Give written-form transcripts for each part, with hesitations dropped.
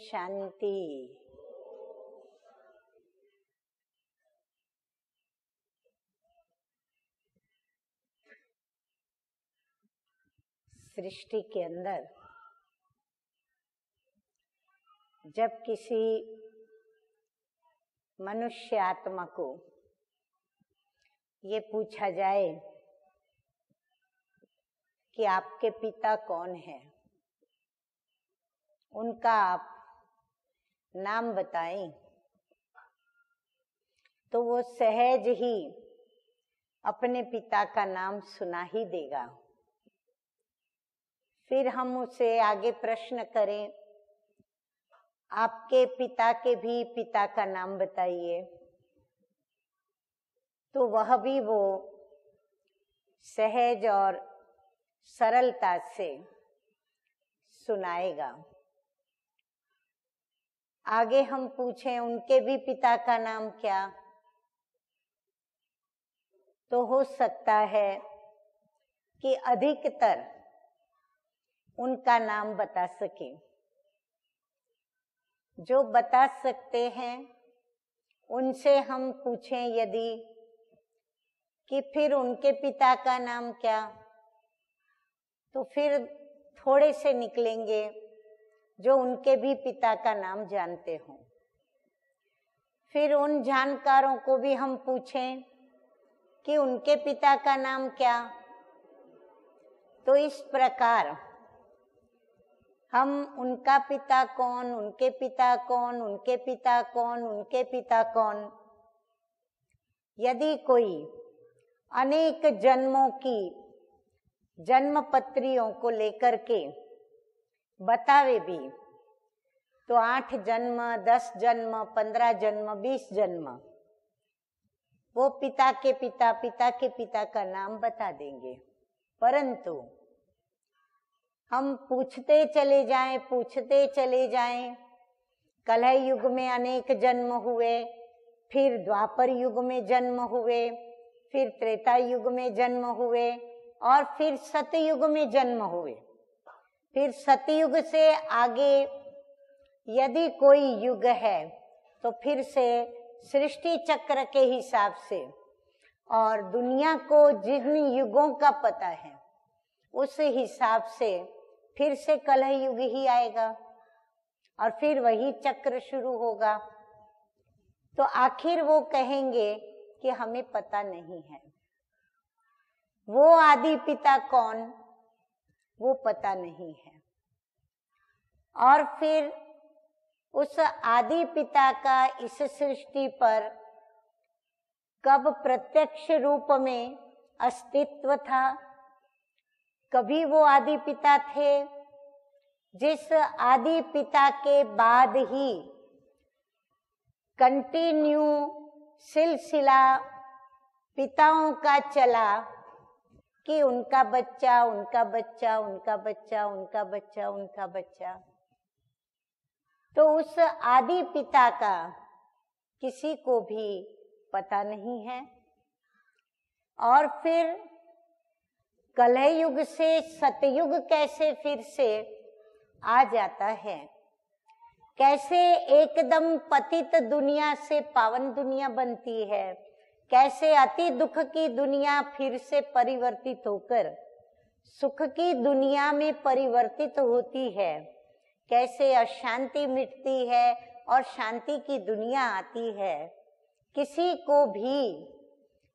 शांति। सृष्टि के अंदर जब किसी मनुष्य आत्मा को ये पूछा जाए कि आपके पिता कौन है, उनका आप नाम बताएं, तो वो सहज ही अपने पिता का नाम सुना ही देगा। फिर हम उसे आगे प्रश्न करें, आपके पिता के भी पिता का नाम बताइए, तो वह भी वो सहज और सरलता से सुनाएगा। आगे हम पूछें उनके भी पिता का नाम क्या, तो हो सकता है कि अधिकतर उनका नाम बता सके। जो बता सकते हैं उनसे हम पूछें यदि कि फिर उनके पिता का नाम क्या, तो फिर थोड़े से निकलेंगे जो उनके भी पिता का नाम जानते हों। फिर उन जानकारों को भी हम पूछें कि उनके पिता का नाम क्या। तो इस प्रकार हम उनका पिता कौन, उनके पिता कौन, उनके पिता कौन, उनके पिता कौन, यदि कोई अनेक जन्मों की जन्म पत्रियों को लेकर के बतावे भी, तो 8 जन्म, 10 जन्म, 15 जन्म, 20 जन्म वो पिता के पिता, पिता के पिता का नाम बता देंगे। परंतु हम पूछते चले जाएं, कलह युग में अनेक जन्म हुए, फिर द्वापर युग में जन्म हुए, फिर त्रेता युग में जन्म हुए, और फिर सतयुग में जन्म हुए। फिर सतयुग से आगे यदि कोई युग है तो फिर से सृष्टि चक्र के हिसाब से, और दुनिया को जिन युगों का पता है उस हिसाब से फिर से कलह युग ही आएगा और फिर वही चक्र शुरू होगा। तो आखिर वो कहेंगे कि हमें पता नहीं है, वो आदि पिता कौन, वो पता नहीं है। और फिर उस आदि पिता का इस सृष्टि पर कब प्रत्यक्ष रूप में अस्तित्व था, कभी वो आदि पिता थे जिस आदि पिता के बाद ही कंटिन्यू सिलसिला पिताओं का चला कि उनका बच्चा, उनका बच्चा, उनका बच्चा, उनका बच्चा, उनका बच्चा। तो उस आदि पिता का किसी को भी पता नहीं है। और फिर कलह युग से सतयुग कैसे फिर से आ जाता है, कैसे एकदम पतित दुनिया से पावन दुनिया बनती है, कैसे अति दुख की दुनिया फिर से परिवर्तित होकर सुख की दुनिया में परिवर्तित होती है, कैसे अशांति मिटती है और शांति की दुनिया आती है, किसी को भी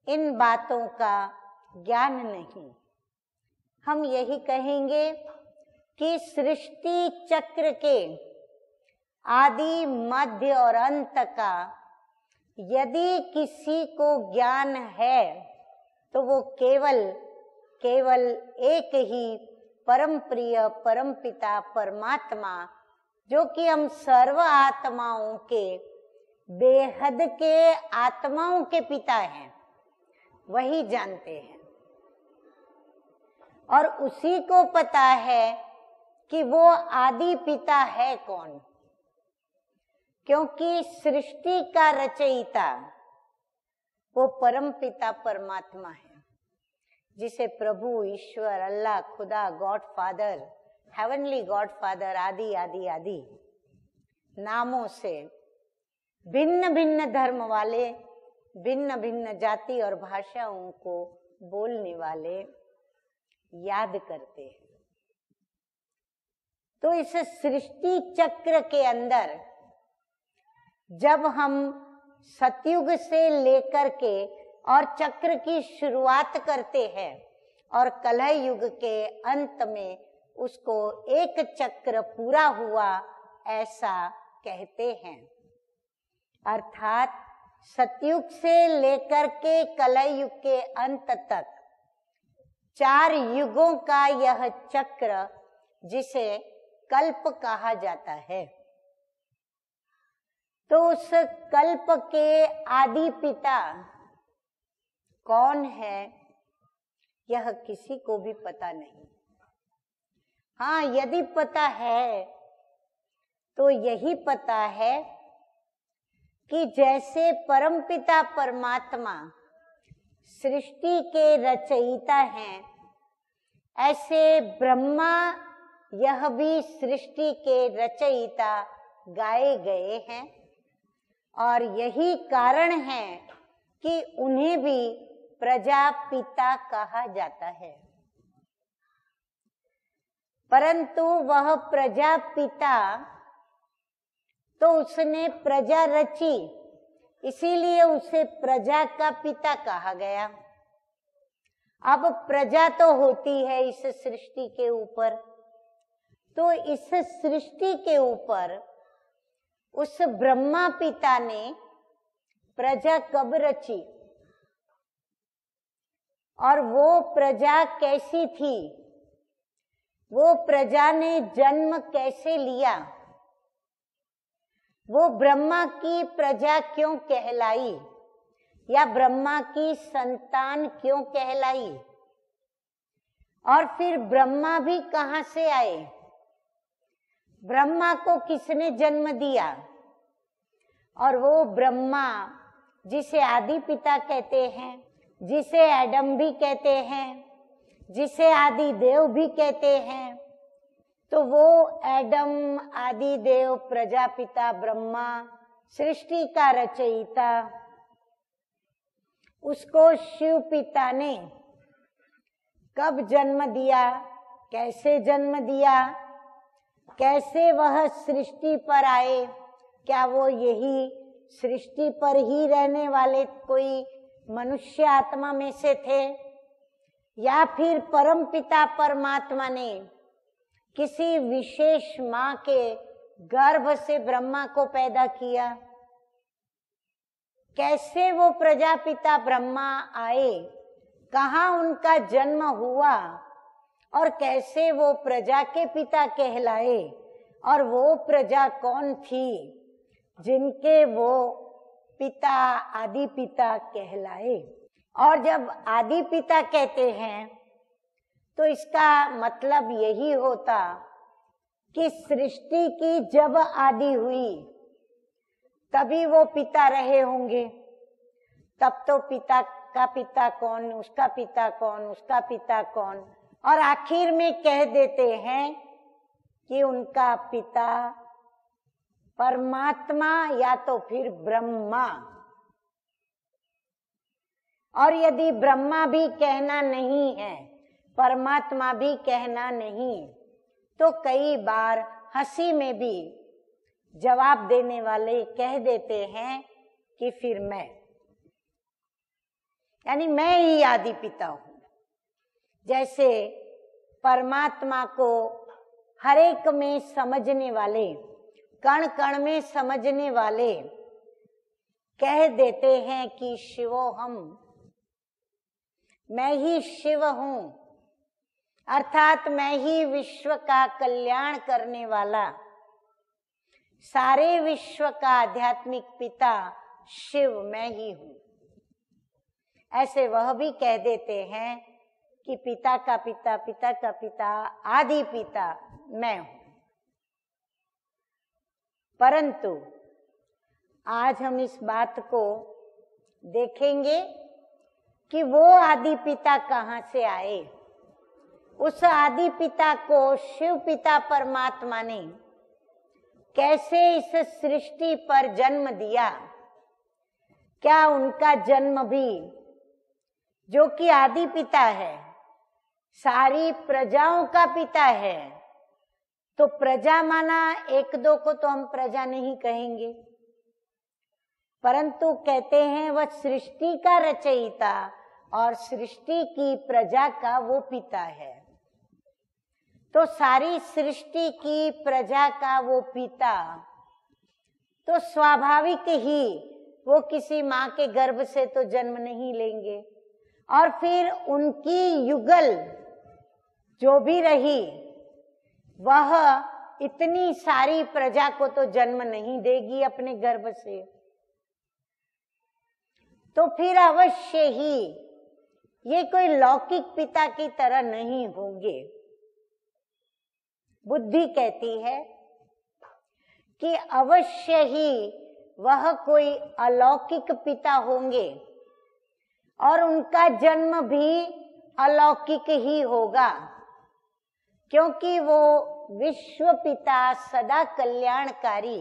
इन बातों का ज्ञान नहीं। हम यही कहेंगे कि सृष्टि चक्र के आदि, मध्य और अंत का यदि किसी को ज्ञान है तो वो केवल एक ही परम प्रिय परम पिता परमात्मा, जो कि हम सर्व आत्माओं के बेहद के आत्माओं के पिता हैं, वही जानते हैं। और उसी को पता है कि वो आदि पिता है कौन, क्योंकि सृष्टि का रचयिता वो परम पिता परमात्मा है, जिसे प्रभु, ईश्वर, अल्लाह, खुदा, God father, heavenly God father, आदि आदि आदि नामों से भिन्न भिन्न धर्म वाले, भिन्न भिन्न जाति और भाषाओं को बोलने वाले याद करते हैं। तो इस सृष्टि चक्र के अंदर जब हम सतयुग से लेकर के और चक्र की शुरुआत करते हैं और कलह युग के अंत में उसको एक चक्र पूरा हुआ ऐसा कहते हैं। अर्थात सतयुग से लेकर के कलह युग के अंत तक 4 युगों का यह चक्र जिसे कल्प कहा जाता है। तो उस कल्प के आदि पिता कौन है यह किसी को भी पता नहीं। हाँ, यदि पता है तो यही पता है कि जैसे परमपिता परमात्मा सृष्टि के रचयिता हैं, ऐसे ब्रह्मा यह भी सृष्टि के रचयिता गाए गए हैं। और यही कारण है कि उन्हें भी प्रजापिता कहा जाता है। परंतु वह प्रजापिता तो उसने प्रजा रची, इसीलिए उसे प्रजा का पिता कहा गया। अब प्रजा तो होती है इस सृष्टि के ऊपर, तो इस सृष्टि के ऊपर उस ब्रह्मा पिता ने प्रजा कब रची और वो प्रजा कैसी थी, वो प्रजा ने जन्म कैसे लिया, वो ब्रह्मा की प्रजा क्यों कहलाई या ब्रह्मा की संतान क्यों कहलाई, और फिर ब्रह्मा भी कहाँ से आए, ब्रह्मा को किसने जन्म दिया। और वो ब्रह्मा जिसे आदि पिता कहते हैं, जिसे एडम भी कहते हैं, जिसे आदि देव भी कहते हैं, तो वो एडम, आदि देव, प्रजापिता ब्रह्मा, सृष्टि का रचयिता, उसको शिव पिता ने कब जन्म दिया, कैसे जन्म दिया, कैसे वह सृष्टि पर आए, क्या वो यही सृष्टि पर ही रहने वाले कोई मनुष्य आत्मा में से थे, या फिर परमपिता परमात्मा ने किसी विशेष माँ के गर्भ से ब्रह्मा को पैदा किया, कैसे वो प्रजापिता ब्रह्मा आए, कहाँ उनका जन्म हुआ और कैसे वो प्रजा के पिता कहलाए, और वो प्रजा कौन थी जिनके वो पिता आदि पिता कहलाए। और जब आदि पिता कहते हैं तो इसका मतलब यही होता कि सृष्टि की जब आदि हुई तभी वो पिता रहे होंगे। तब तो पिता का पिता कौन, उसका पिता कौन, उसका पिता कौन, और आखिर में कह देते हैं कि उनका पिता परमात्मा या तो फिर ब्रह्मा। और यदि ब्रह्मा भी कहना नहीं है, परमात्मा भी कहना नहीं, तो कई बार हंसी में भी जवाब देने वाले कह देते हैं कि फिर मैं, यानी मैं ही आदि पिता हूं। जैसे परमात्मा को हर एक में समझने वाले, कण कण में समझने वाले कह देते हैं कि शिवोहम, मैं ही शिव हूं, अर्थात मैं ही विश्व का कल्याण करने वाला, सारे विश्व का आध्यात्मिक पिता शिव मैं ही हूं। ऐसे वह भी कह देते हैं कि पिता का पिता, पिता का पिता, आदि पिता मैं हूं। परंतु आज हम इस बात को देखेंगे कि वो आदि पिता कहाँ से आए। उस आदि पिता को शिव पिता परमात्मा ने कैसे इस सृष्टि पर जन्म दिया, क्या उनका जन्म भी, जो कि आदि पिता है, सारी प्रजाओं का पिता है, तो प्रजा माना एक दो को तो हम प्रजा नहीं कहेंगे, परंतु कहते हैं वह सृष्टि का रचयिता और सृष्टि की प्रजा का वो पिता है। तो सारी सृष्टि की प्रजा का वो पिता, तो स्वाभाविक ही वो किसी माँ के गर्भ से तो जन्म नहीं लेंगे, और फिर उनकी युगल जो भी रही वह इतनी सारी प्रजा को तो जन्म नहीं देगी अपने गर्भ से। तो फिर अवश्य ही ये कोई लौकिक पिता की तरह नहीं होंगे। बुद्धि कहती है कि अवश्य ही वह कोई अलौकिक पिता होंगे और उनका जन्म भी अलौकिक ही होगा, क्योंकि वो विश्व पिता सदा कल्याणकारी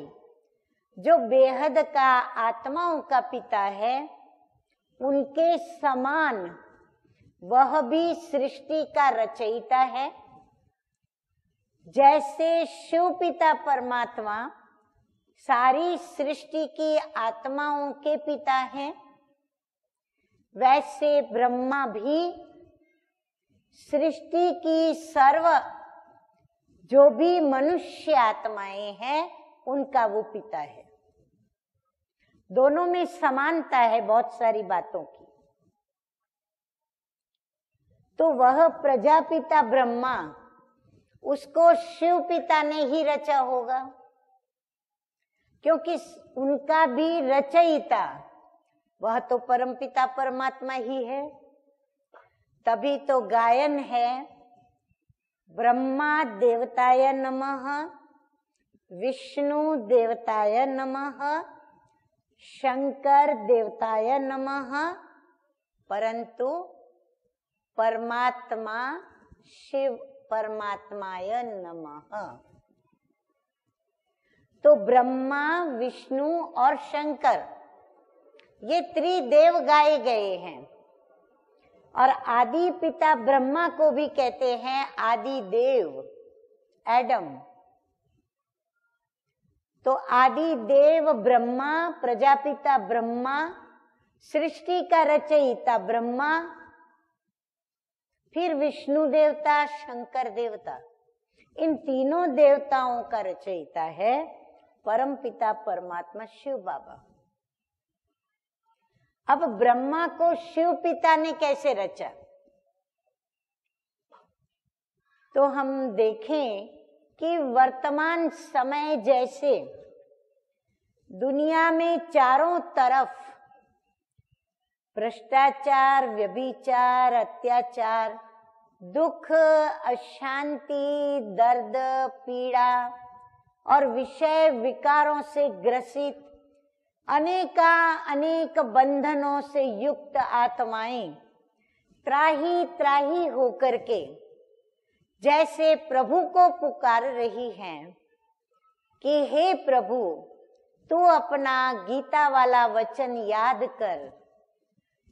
जो बेहद का आत्माओं का पिता है, उनके समान वह भी सृष्टि का रचयिता है। जैसे शिव पिता परमात्मा सारी सृष्टि की आत्माओं के पिता हैं, वैसे ब्रह्मा भी सृष्टि की सर्व जो भी मनुष्य आत्माएं हैं उनका वो पिता है। दोनों में समानता है बहुत सारी बातों की। तो वह प्रजापिता ब्रह्मा, उसको शिव पिता ने ही रचा होगा, क्योंकि उनका भी रचयिता वह तो परमपिता परमात्मा ही है। तभी तो गायन है, ब्रह्मा देवताय नमः, विष्णु देवताय नमः, शंकर देवताय नमः, परंतु परमात्मा शिव परमात्माय नमः। तो ब्रह्मा, विष्णु और शंकर ये त्रिदेव गाए गए हैं, और आदि पिता ब्रह्मा को भी कहते हैं आदि देव, एडम। तो आदि देव ब्रह्मा, प्रजापिता ब्रह्मा, सृष्टि का रचयिता ब्रह्मा, फिर विष्णु देवता, शंकर देवता, इन तीनों देवताओं का रचयिता है परमपिता परमात्मा शिव बाबा। अब ब्रह्मा को शिव पिता ने कैसे रचा, तो हम देखें कि वर्तमान समय जैसे दुनिया में चारों तरफ भ्रष्टाचार, व्यभिचार, अत्याचार, दुख, अशांति, दर्द, पीड़ा और विषय विकारों से ग्रसित अनेक बंधनों से युक्त आत्माएं त्राही त्राही होकर के जैसे प्रभु को पुकार रही हैं कि हे प्रभु, तू अपना गीता वाला वचन याद कर,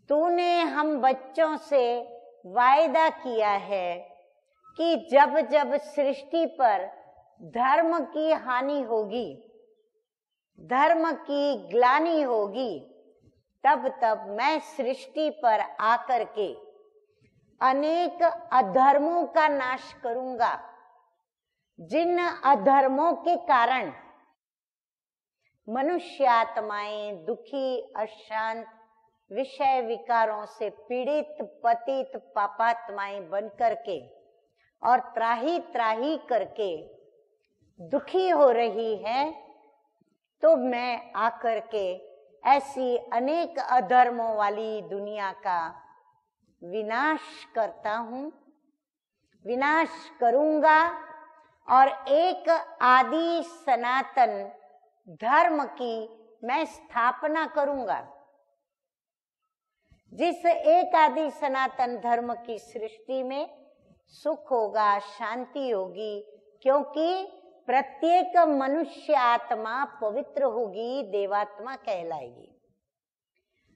तूने हम बच्चों से वायदा किया है कि जब जब सृष्टि पर धर्म की हानि होगी, धर्म की ग्लानि होगी, तब तब मैं सृष्टि पर आकर के अनेक अधर्मों का नाश करूंगा, जिन अधर्मों के कारण मनुष्य आत्माएं दुखी, अशांत, विषय विकारों से पीड़ित, पतित, पापात्माएं बन करके और त्राही त्राही करके दुखी हो रही है, तो मैं आकर के ऐसी अनेक अधर्मों वाली दुनिया का विनाश करता हूं, विनाश करूंगा और एक आदि सनातन धर्म की मैं स्थापना करूंगा। जिस एक आदि सनातन धर्म की सृष्टि में सुख होगा, शांति होगी, क्योंकि प्रत्येक मनुष्य आत्मा पवित्र होगी, देवात्मा कहलाएगी।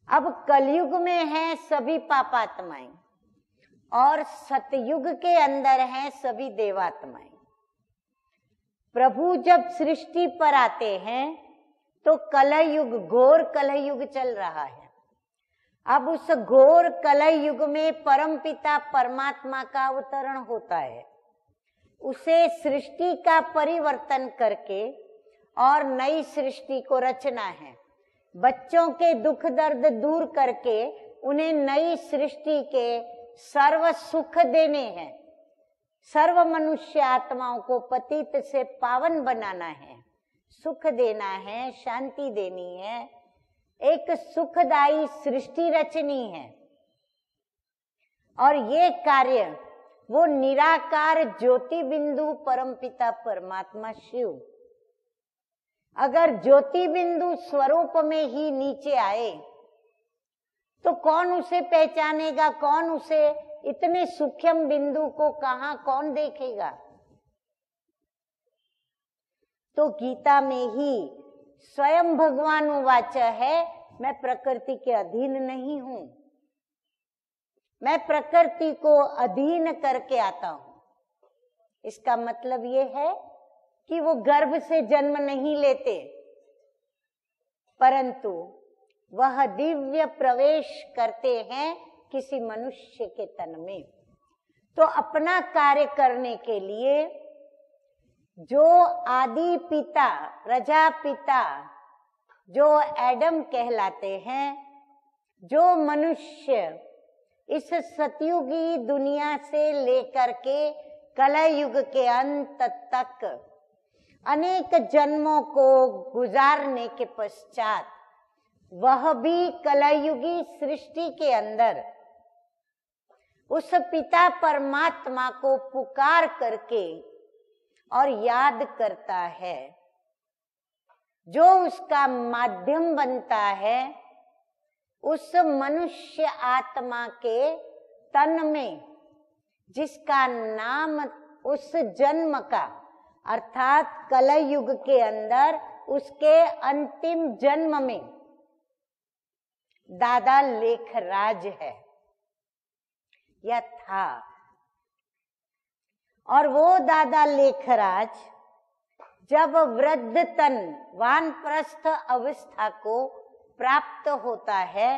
अब कलयुग में है सभी पापात्माएं और सतयुग के अंदर हैं सभी देवात्माएं। प्रभु जब सृष्टि पर आते हैं तो कलयुग, घोर कलयुग चल रहा है। अब उस घोर कलयुग में परमपिता परमात्मा का अवतरण होता है। उसे सृष्टि का परिवर्तन करके और नई सृष्टि को रचना है। बच्चों के दुख दर्द दूर करके उन्हें नई सृष्टि के सर्व सुख देने हैं। सर्व मनुष्य आत्माओं को पतित से पावन बनाना है, सुख देना है, शांति देनी है, एक सुखदायी सृष्टि रचनी है। और ये कार्य वो निराकार ज्योति बिंदु परमपिता परमात्मा शिव, अगर ज्योति बिंदु स्वरूप में ही नीचे आए तो कौन उसे पहचानेगा, कौन उसे इतने सूक्ष्म बिंदु को कहां कौन देखेगा। तो गीता में ही स्वयं भगवान उवाच है, मैं प्रकृति के अधीन नहीं हूं, मैं प्रकृति को अधीन करके आता हूं। इसका मतलब ये है कि वो गर्भ से जन्म नहीं लेते, परंतु वह दिव्य प्रवेश करते हैं किसी मनुष्य के तन में। तो अपना कार्य करने के लिए जो आदि पिता, प्रजापिता, जो एडम कहलाते हैं, जो मनुष्य इस सतयुगी दुनिया से लेकर के कलयुग के अंत तक अनेक जन्मों को गुजारने के पश्चात वह भी कलयुगी सृष्टि के अंदर उस पिता परमात्मा को पुकार करके और याद करता है, जो उसका माध्यम बनता है उस मनुष्य आत्मा के तन में, जिसका नाम उस जन्म का अर्थात कलयुग के अंदर उसके अंतिम जन्म में दादा लेखराज है या था। और वो दादा लेखराज जब वृद्ध तन, वानप्रस्थ अवस्था को प्राप्त होता है,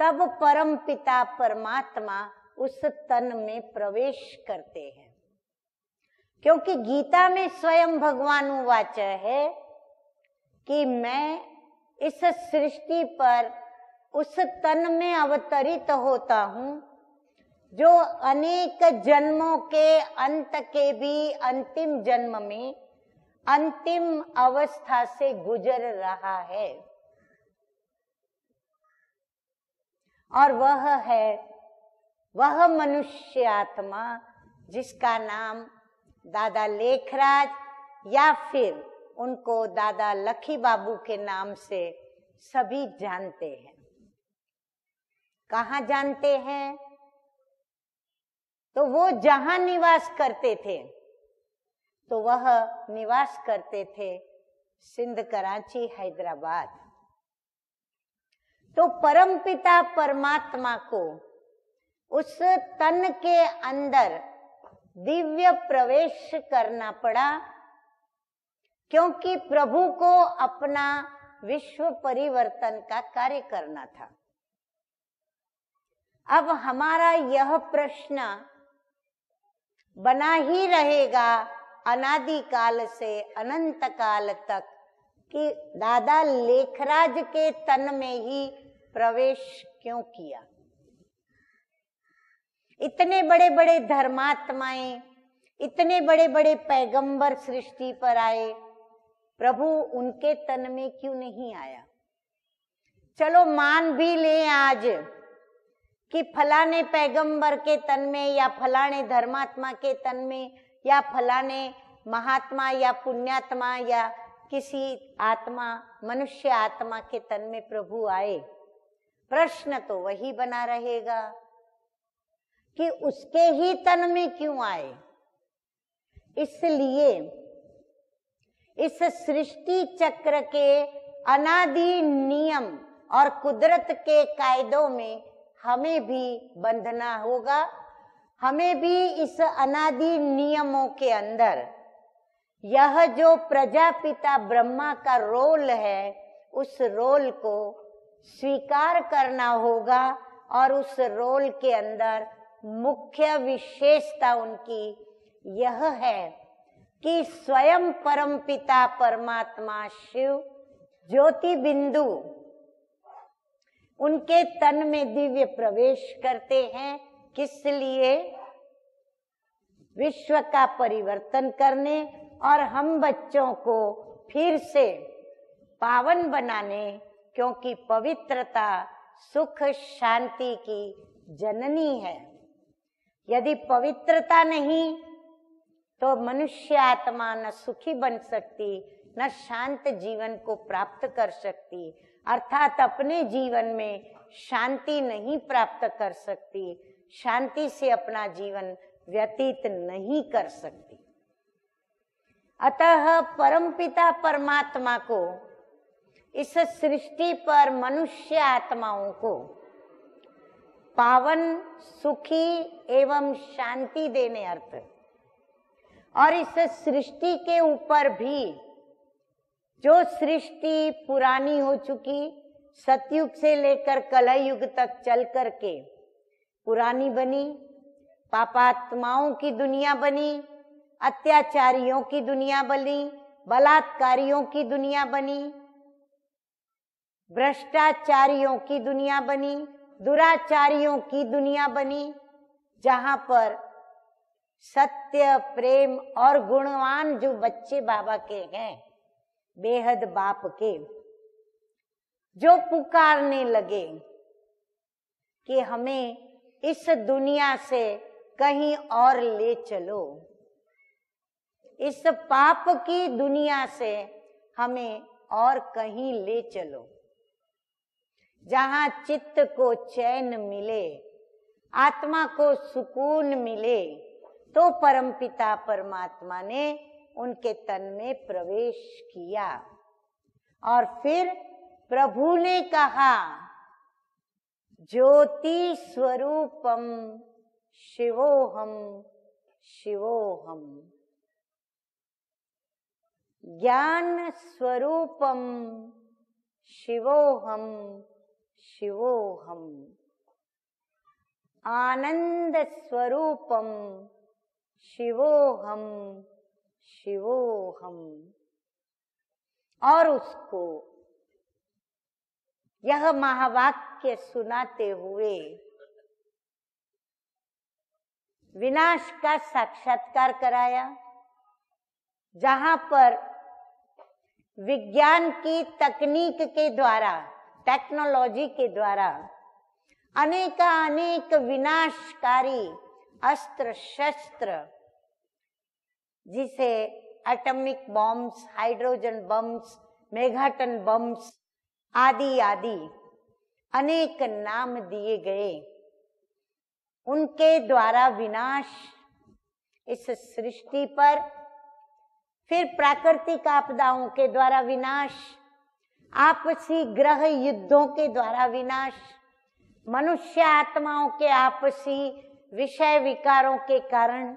तब परम पिता परमात्मा उस तन में प्रवेश करते हैं। क्योंकि गीता में स्वयं भगवान उवाच है कि मैं इस सृष्टि पर उस तन में अवतरित होता हूं जो अनेक जन्मों के अंत के भी अंतिम जन्म में अंतिम अवस्था से गुजर रहा है। और वह मनुष्य आत्मा जिसका नाम दादा लेखराज या फिर उनको दादा लखी बाबू के नाम से सभी जानते हैं। कहाँ जानते हैं? तो वो जहां निवास करते थे, तो वह निवास करते थे सिंध, कराची, हैदराबाद। तो परमपिता परमात्मा को उस तन के अंदर दिव्य प्रवेश करना पड़ा, क्योंकि प्रभु को अपना विश्व परिवर्तन का कार्य करना था। अब हमारा यह प्रश्न बना ही रहेगा अनादि काल से अनंत काल तक कि दादा लेखराज के तन में ही प्रवेश क्यों किया। इतने बड़े बड़े धर्मात्माएं, इतने बड़े बड़े पैगंबर सृष्टि पर आए, प्रभु उनके तन में क्यों नहीं आया? चलो मान भी ले आज कि फलाने पैगंबर के तन में या फलाने धर्मात्मा के तन में या फलाने महात्मा या पुण्यात्मा या किसी आत्मा, मनुष्य आत्मा के तन में प्रभु आए। प्रश्न तो वही बना रहेगा कि उसके ही तन में क्यों आए। इसलिए इस सृष्टि चक्र के अनादि नियम और कुदरत के कायदों में हमें भी बंधना होगा। हमें भी इस अनादि नियमों के अंदर यह जो प्रजापिता ब्रह्मा का रोल है, उस रोल को स्वीकार करना होगा। और उस रोल के अंदर मुख्य विशेषता उनकी यह है कि स्वयं परमपिता परमात्मा शिव ज्योति बिंदु उनके तन में दिव्य प्रवेश करते हैं। किस लिए? विश्व का परिवर्तन करने और हम बच्चों को फिर से पावन बनाने, क्योंकि पवित्रता सुख शांति की जननी है। यदि पवित्रता नहीं तो मनुष्य आत्मा न सुखी बन सकती, न शांत जीवन को प्राप्त कर सकती, अर्थात अपने जीवन में शांति नहीं प्राप्त कर सकती, शांति से अपना जीवन व्यतीत नहीं कर सकती। अतः परमपिता परमात्मा को इस सृष्टि पर मनुष्य आत्माओं को पावन सुखी एवं शांति देने अर्थ, और इस सृष्टि के ऊपर भी जो सृष्टि पुरानी हो चुकी, सतयुग से लेकर कलयुग तक चल करके पुरानी बनी, पापात्माओं की दुनिया बनी, अत्याचारियों की दुनिया बनी, बलात्कारियों की दुनिया बनी, भ्रष्टाचारियों की दुनिया बनी, दुराचारियों की दुनिया बनी, जहां पर सत्य प्रेम और गुणवान जो बच्चे बाबा के हैं, बेहद बाप के, जो पुकारने लगे कि हमें इस दुनिया से कहीं और ले चलो, इस पाप की दुनिया से हमें और कहीं ले चलो, जहां चित्त को चैन मिले, आत्मा को सुकून मिले। तो परमपिता परमात्मा ने उनके तन में प्रवेश किया और फिर प्रभु ने कहा, ज्योति स्वरूपम शिवोहम शिवोहम, ज्ञान स्वरूपम शिवोहम शिवोहम, आनंद स्वरूपम शिवोहम शिवोहम। और उसको यह महावाक्य सुनाते हुए विनाश का साक्षात्कार कराया, जहां पर विज्ञान की तकनीक के द्वारा, टेक्नोलॉजी के द्वारा अनेक विनाशकारी अस्त्र शस्त्र, जिसे atomic bombs, hydrogen bombs, megaton bombs आदि आदि अनेक नाम दिए गए, उनके द्वारा विनाश इस सृष्टि पर, फिर प्राकृतिक आपदाओं के द्वारा विनाश, आपसी ग्रह युद्धों के द्वारा विनाश, मनुष्य आत्माओं के आपसी विषय विकारों के कारण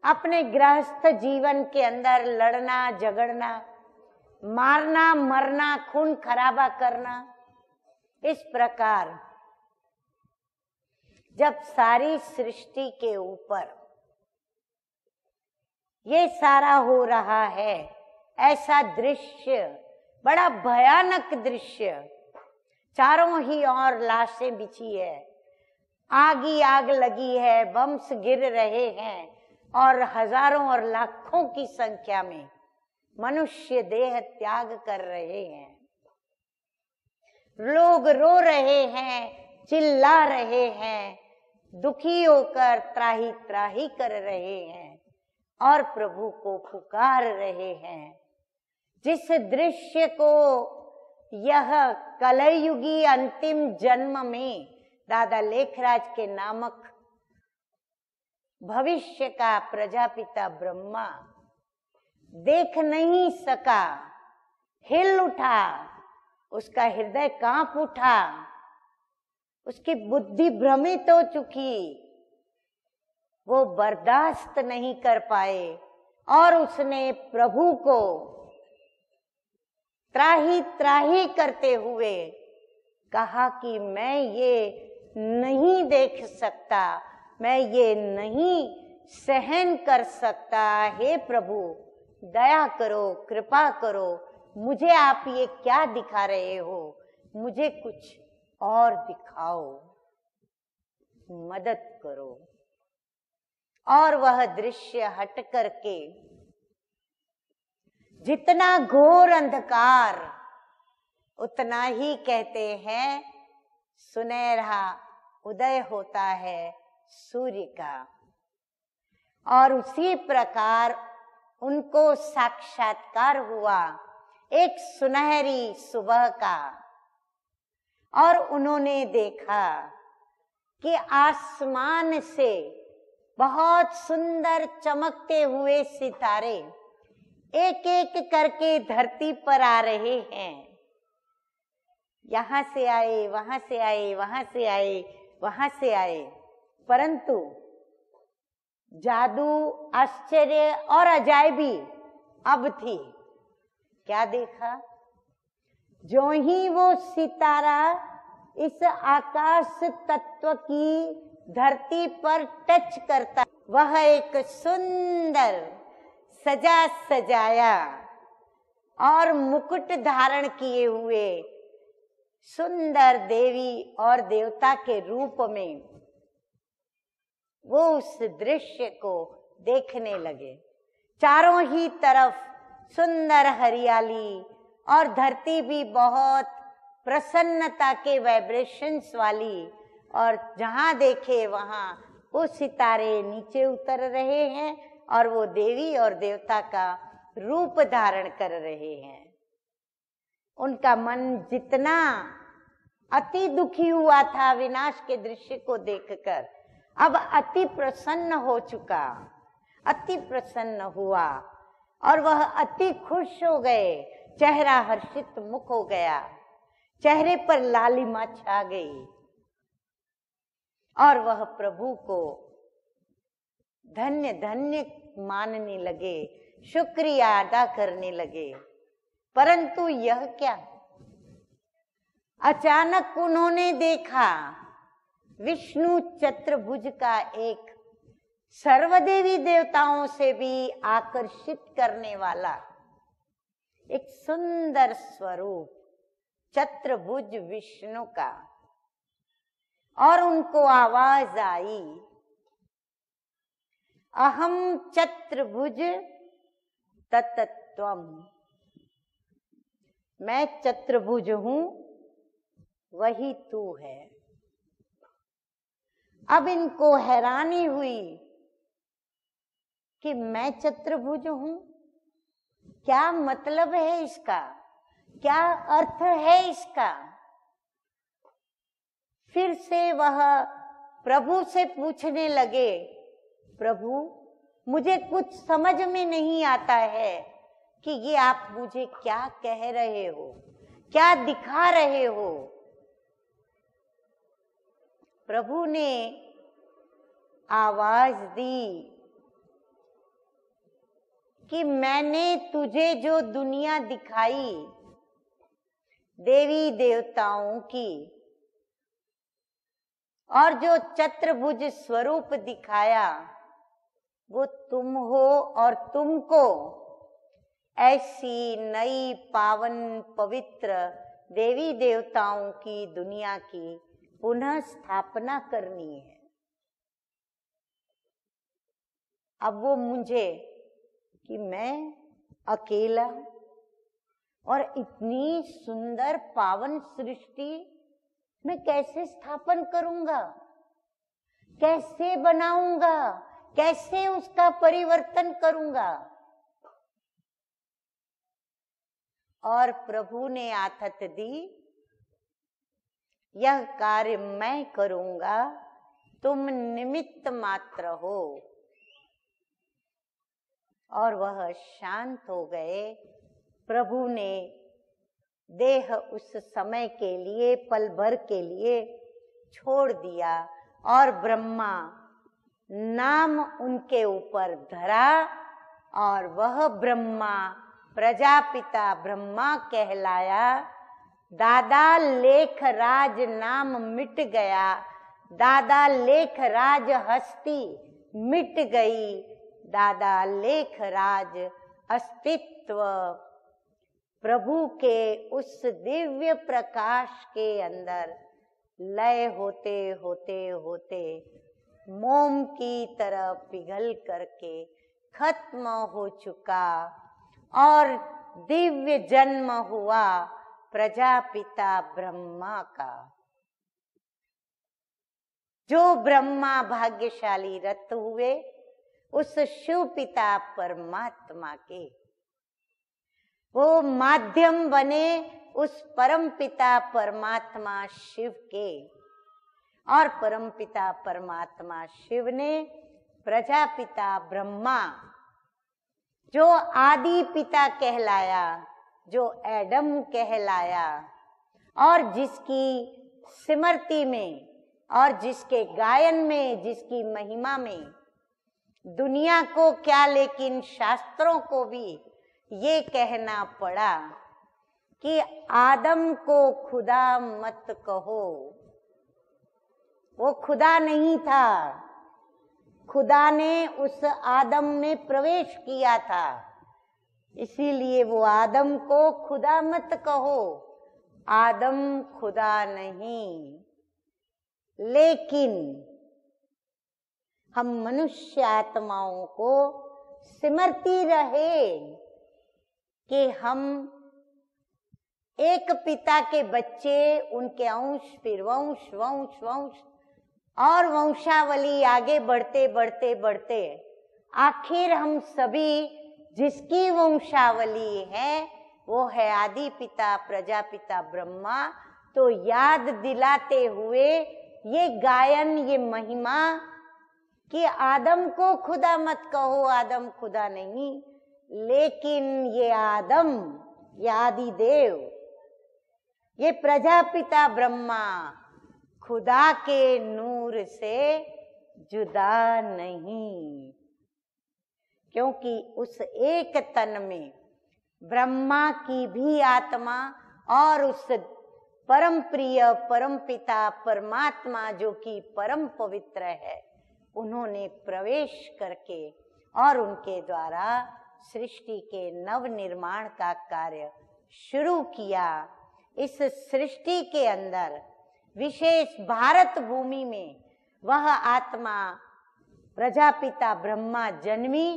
अपने गृहस्थ जीवन के अंदर लड़ना झगड़ना, मारना मरना, खून खराबा करना। इस प्रकार जब सारी सृष्टि के ऊपर ये सारा हो रहा है, ऐसा दृश्य, बड़ा भयानक दृश्य, चारों ही ओर लाशें बिछी है, आग ही आग लगी है, बम्स गिर रहे हैं और हजारों और लाखों की संख्या में मनुष्य देह त्याग कर रहे हैं। लोग रो रहे हैं, चिल्ला रहे हैं, दुखी होकर त्राही त्राही कर रहे हैं और प्रभु को पुकार रहे हैं। जिस दृश्य को यह कलयुगी अंतिम जन्म में दादा लेखराज के नामक भविष्य का प्रजापिता ब्रह्मा देख नहीं सका, हिल उठा, उसका हृदय कांप उठा, उसकी बुद्धि भ्रमित हो चुकी, वो बर्दाश्त नहीं कर पाए और उसने प्रभु को त्राही त्राही करते हुए कहा कि मैं ये नहीं देख सकता, मैं ये नहीं सहन कर सकता। हे प्रभु दया करो, कृपा करो, मुझे आप ये क्या दिखा रहे हो, मुझे कुछ और दिखाओ, मदद करो। और वह दृश्य हट करके जितना घोर अंधकार, उतना ही कहते हैं सुनहरा उदय होता है सूर्य का। और उसी प्रकार उनको साक्षात्कार हुआ एक सुनहरी सुबह का, और उन्होंने देखा कि आसमान से बहुत सुंदर चमकते हुए सितारे एक एक करके धरती पर आ रहे हैं। यहां से आए, वहां से आए, वहां से आए, वहां से आए, परंतु जादू, आश्चर्य और अजायबी अब थी। क्या देखा? जो ही वो सितारा इस आकाश तत्व की धरती पर टच करता, वह एक सुंदर सजा सजाया और मुकुट धारण किए हुए सुंदर देवी और देवता के रूप में वो उस दृश्य को देखने लगे। चारों ही तरफ सुंदर हरियाली और धरती भी बहुत प्रसन्नता के वाइब्रेशंस वाली, और जहां देखे वहां वो सितारे नीचे उतर रहे हैं और वो देवी और देवता का रूप धारण कर रहे हैं। उनका मन जितना अति दुखी हुआ था विनाश के दृश्य को देखकर, अब अति प्रसन्न हो चुका, अति प्रसन्न हुआ और वह अति खुश हो गए। चेहरा हर्षित मुख हो गया, चेहरे पर लालिमा छा गई और वह प्रभु को धन्य धन्य मानने लगे, शुक्रिया अदा करने लगे। परंतु यह क्या? अचानक उन्होंने देखा विष्णु चतुर्भुज का एक सर्वदेवी देवताओं से भी आकर्षित करने वाला एक सुंदर स्वरूप चतुर्भुज विष्णु का। और उनको आवाज आई, अहम चतुर्भुज तत्त्वम, मैं चतुर्भुज हूं, वही तू है। अब इनको हैरानी हुई कि मैं चतुर्भुज हूं, क्या मतलब है इसका, क्या अर्थ है इसका? फिर से वह प्रभु से पूछने लगे, प्रभु मुझे कुछ समझ में नहीं आता है कि ये आप मुझे क्या कह रहे हो, क्या दिखा रहे हो। प्रभु ने आवाज दी कि मैंने तुझे जो दुनिया दिखाई देवी देवताओं की और जो चतुर्भुज स्वरूप दिखाया, वो तुम हो और तुमको ऐसी नई पावन पवित्र देवी देवताओं की दुनिया की पुनः स्थापना करनी है। अब वो मुझे कि मैं अकेला और इतनी सुंदर पावन सृष्टि मैं कैसे स्थापन करूंगा, कैसे बनाऊंगा, कैसे उसका परिवर्तन करूंगा। और प्रभु ने आथत दी, यह कार्य मैं करूंगा, तुम निमित्त मात्र हो। और वह शांत हो गए। प्रभु ने देह उस समय के लिए, पल भर के लिए छोड़ दिया और ब्रह्मा नाम उनके ऊपर धरा और वह ब्रह्मा प्रजापिता ब्रह्मा कहलाया। दादा लेखराज नाम मिट गया, दादा लेखराज हस्ती मिट गई, दादा लेखराज अस्तित्व प्रभु के उस दिव्य प्रकाश के अंदर लय होते होते होते मोम की तरह पिघल करके खत्म हो चुका और दिव्य जन्म हुआ प्रजापिता ब्रह्मा का। जो ब्रह्मा भाग्यशाली रत हुए उस शिव पिता परमात्मा के, वो माध्यम बने उस परम पिता परमात्मा शिव के, और परम पिता परमात्मा शिव ने प्रजापिता ब्रह्मा जो आदि पिता कहलाया, जो एडम कहलाया और जिसकी स्मृति में और जिसके गायन में, जिसकी महिमा में दुनिया को क्या लेकिन शास्त्रों को भी ये कहना पड़ा कि आदम को खुदा मत कहो। वो खुदा नहीं था, खुदा ने उस आदम में प्रवेश किया था, इसीलिए वो आदम को खुदा मत कहो। आदम खुदा नहीं, लेकिन हम मनुष्य आत्माओं को स्मृति रहे कि हम एक पिता के बच्चे, उनके अंश, फिर वंश वंश वंश और वंशावली आगे बढ़ते बढ़ते बढ़ते आखिर हम सभी जिसकी वंशावली है वो है आदि पिता प्रजापिता ब्रह्मा। तो याद दिलाते हुए ये गायन, ये महिमा कि आदम को खुदा मत कहो, आदम खुदा नहीं, लेकिन ये आदम, ये आदि देव, ये प्रजापिता ब्रह्मा खुदा के नूर से जुदा नहीं, क्योंकि उस एक तन में ब्रह्मा की भी आत्मा और उस परम प्रिय परम पिता परमात्मा जो कि परम पवित्र है, उन्होंने प्रवेश करके और उनके द्वारा सृष्टि के नव निर्माण का कार्य शुरू किया। इस सृष्टि के अंदर विशेष भारत भूमि में वह आत्मा प्रजापिता ब्रह्मा जन्मी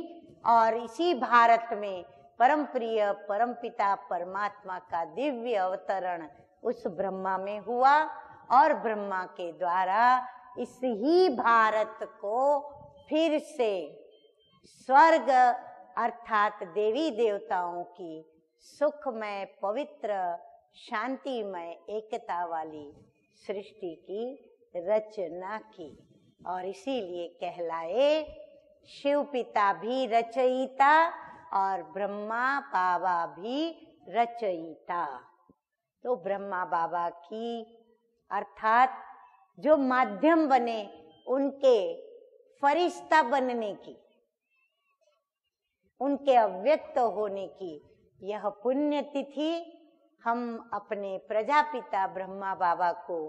और इसी भारत में परम प्रिय परम पिता परमात्मा का दिव्य अवतरण उस ब्रह्मा में हुआ और ब्रह्मा के द्वारा इस ही भारत को फिर से स्वर्ग अर्थात देवी देवताओं की सुखमय पवित्र शांतिमय एकता वाली सृष्टि की रचना की। और इसीलिए कहलाए शिव पिता भी रचयिता और ब्रह्मा बाबा भी रचयिता। तो ब्रह्मा बाबा की अर्थात जो माध्यम बने उनके फरिश्ता बनने की, उनके अव्यक्त होने की यह पुण्य तिथि हम अपने प्रजापिता ब्रह्मा बाबा को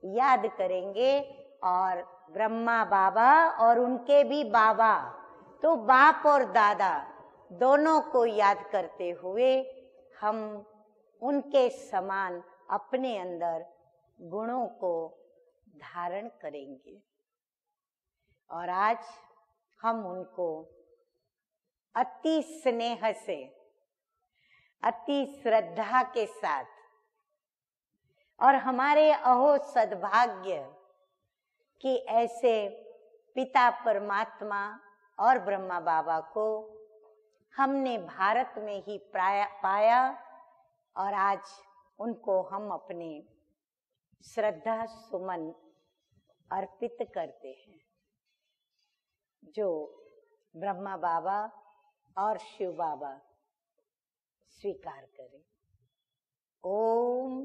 याद करेंगे। और ब्रह्मा बाबा और उनके भी बाबा, तो बाप और दादा दोनों को याद करते हुए हम उनके समान अपने अंदर गुणों को धारण करेंगे। और आज हम उनको अति स्नेह से, अति श्रद्धा के साथ और हमारे अहो सद्भाग्य कि ऐसे पिता परमात्मा और ब्रह्मा बाबा को हमने भारत में ही पाया और आज उनको हम अपने श्रद्धा सुमन अर्पित करते हैं। जो ब्रह्मा बाबा और शिव बाबा स्वीकार करें। ओम